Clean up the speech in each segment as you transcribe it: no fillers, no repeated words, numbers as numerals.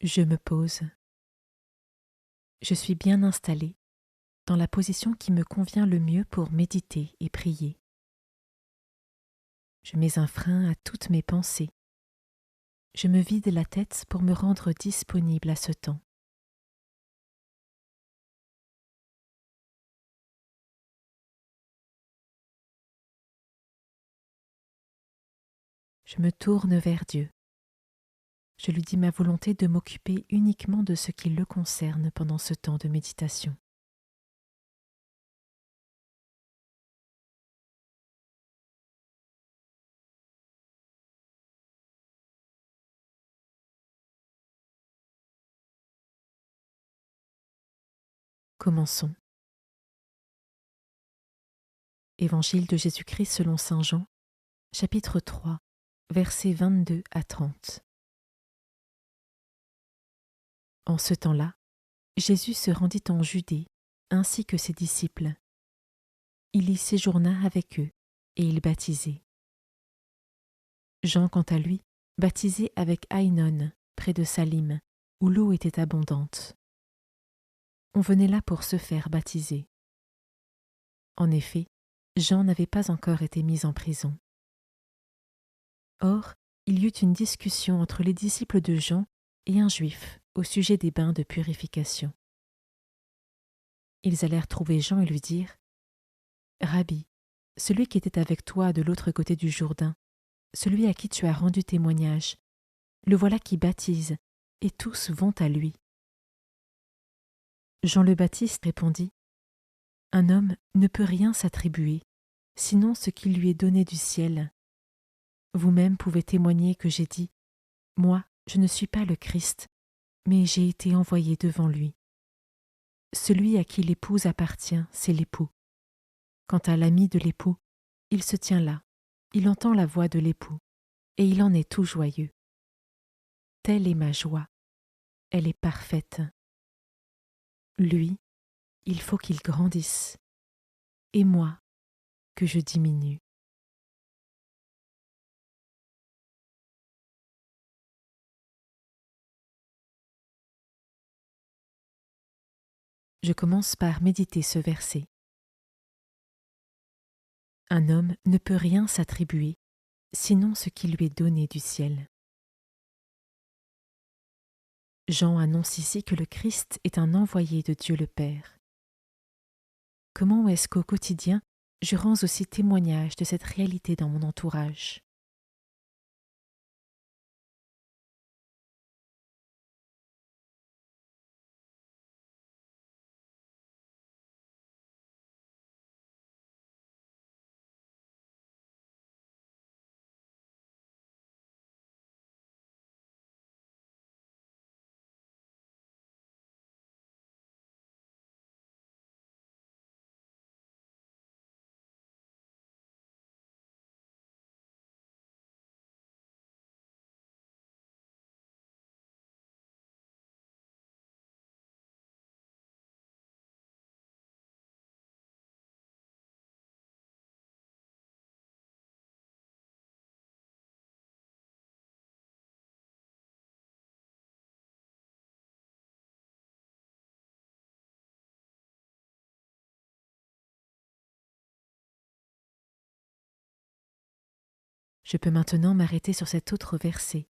Je me pose. Je suis bien installée, dans la position qui me convient le mieux pour méditer et prier. Je mets un frein à toutes mes pensées. Je me vide la tête pour me rendre disponible à ce temps. Je me tourne vers Dieu. Je lui dis ma volonté de m'occuper uniquement de ce qui le concerne pendant ce temps de méditation. Commençons. Évangile de Jésus-Christ selon saint Jean, chapitre 3, versets 22 à 30. En ce temps-là, Jésus se rendit en Judée, ainsi que ses disciples. Il y séjourna avec eux, et il baptisait. Jean, quant à lui, baptisait avec Aïnon, près de Salim, où l'eau était abondante. On venait là pour se faire baptiser. En effet, Jean n'avait pas encore été mis en prison. Or, il y eut une discussion entre les disciples de Jean et un juif au sujet des bains de purification. Ils allèrent trouver Jean et lui dirent : « Rabbi, celui qui était avec toi de l'autre côté du Jourdain, celui à qui tu as rendu témoignage, le voilà qui baptise, et tous vont à lui. » Jean le Baptiste répondit : « Un homme ne peut rien s'attribuer, sinon ce qui lui est donné du ciel. Vous-même pouvez témoigner que j'ai dit : moi, je ne suis pas le Christ, mais j'ai été envoyé devant lui. Celui à qui l'épouse appartient, c'est l'époux. Quant à l'ami de l'époux, il se tient là, il entend la voix de l'époux, et il en est tout joyeux. Telle est ma joie, elle est parfaite. Lui, il faut qu'il grandisse, et moi, que je diminue. » Je commence par méditer ce verset. Un homme ne peut rien s'attribuer, sinon ce qui lui est donné du ciel. Jean annonce ici que le Christ est un envoyé de Dieu le Père. Comment est-ce qu'au quotidien, je rends aussi témoignage de cette réalité dans mon entourage ? Je peux maintenant m'arrêter sur cet autre verset.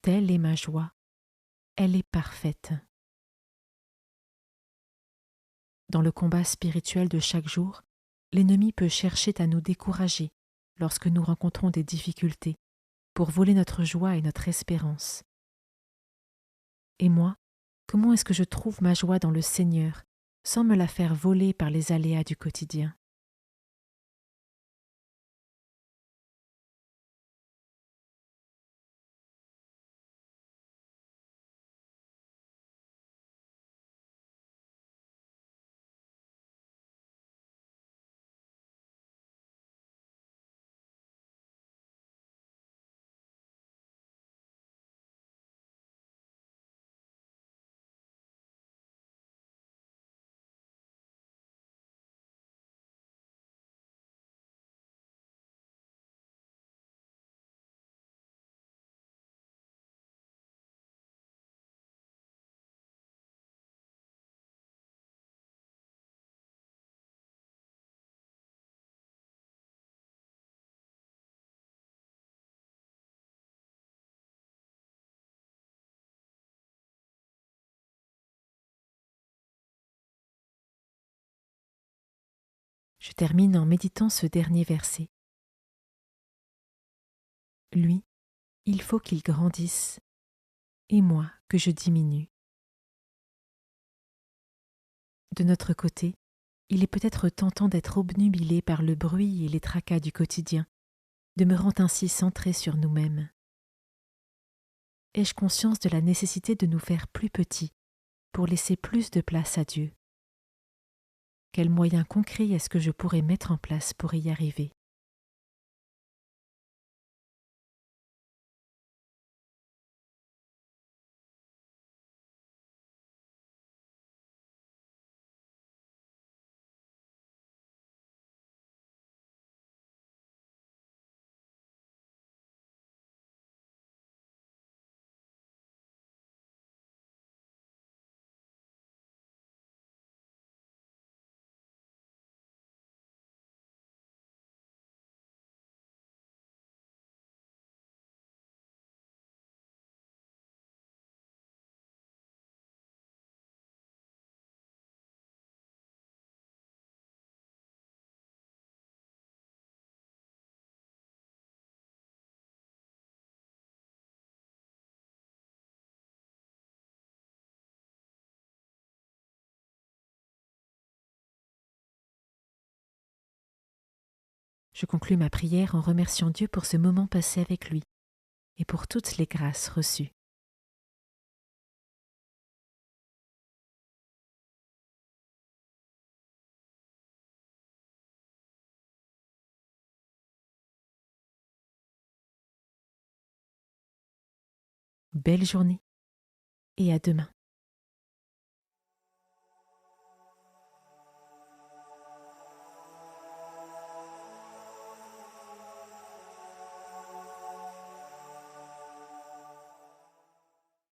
Telle est ma joie, elle est parfaite. Dans le combat spirituel de chaque jour, l'ennemi peut chercher à nous décourager lorsque nous rencontrons des difficultés, pour voler notre joie et notre espérance. Et moi, comment est-ce que je trouve ma joie dans le Seigneur, sans me la faire voler par les aléas du quotidien ? Je termine en méditant ce dernier verset. Lui, il faut qu'il grandisse, et moi que je diminue. De notre côté, il est peut-être tentant d'être obnubilé par le bruit et les tracas du quotidien, demeurant ainsi centrés sur nous-mêmes. Ai-je conscience de la nécessité de nous faire plus petits pour laisser plus de place à Dieu? Quels moyens concrets est-ce que je pourrais mettre en place pour y arriver? Je conclus ma prière en remerciant Dieu pour ce moment passé avec lui et pour toutes les grâces reçues. Belle journée et à demain.